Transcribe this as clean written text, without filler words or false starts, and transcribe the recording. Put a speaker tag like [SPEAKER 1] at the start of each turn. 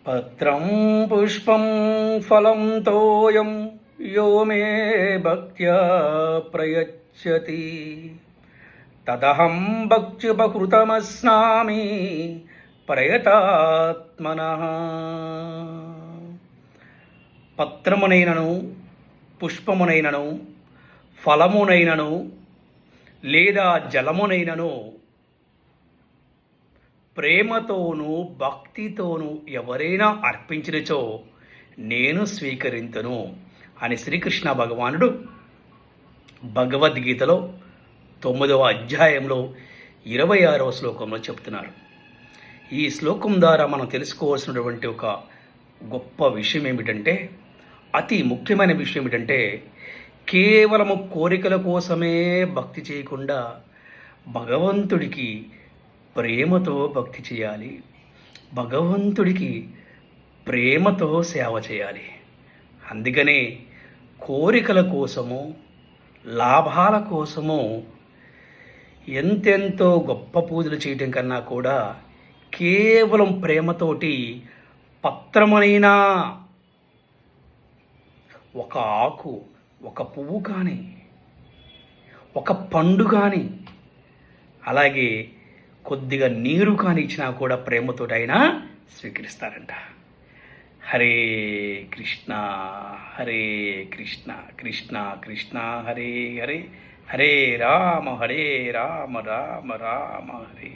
[SPEAKER 1] పత్రం పుష్పం ఫలం తోయం యో మే భక్త్యా ప్రయచ్చతి తదహం భక్త్యుపకృతమస్నామి ప్రయతాత్మనః. పత్రమునైనను పుష్పమునైనను ఫలమునైనను లేదా జలమునైనను ప్రేమతోనూ భక్తితోనూ ఎవరైనా అర్పించినచో నేను స్వీకరింతును అని శ్రీకృష్ణ భగవానుడు భగవద్గీతలో 9వ అధ్యాయంలో 26వ శ్లోకంలో చెప్తున్నారు. ఈ శ్లోకం ద్వారా మనం తెలుసుకోవాల్సినటువంటి ఒక గొప్ప విషయం ఏమిటంటే, అతి ముఖ్యమైన విషయం ఏమిటంటే, కేవలము కోరికల కోసమే భక్తి చేయకుండా భగవంతుడికి ప్రేమతో భక్తి చేయాలి, భగవంతుడికి ప్రేమతో సేవ చేయాలి. అందుకనే కోరికల కోసము లాభాల కోసము ఎంతెంతో గొప్ప పూజలు చేయటం కన్నా కూడా కేవలం ప్రేమతోటి పత్రమైనా ఒక ఆకు, ఒక పువ్వు కానీ, ఒక పండు కానీ, అలాగే కొద్దిగా నీరు కానీ ఇచ్చినా కూడా ప్రేమతోటి అయినా స్వీకరిస్తారంట. హరే కృష్ణ హరే కృష్ణ కృష్ణ కృష్ణ హరే హరే, హరే రామ రామ రామ హరే.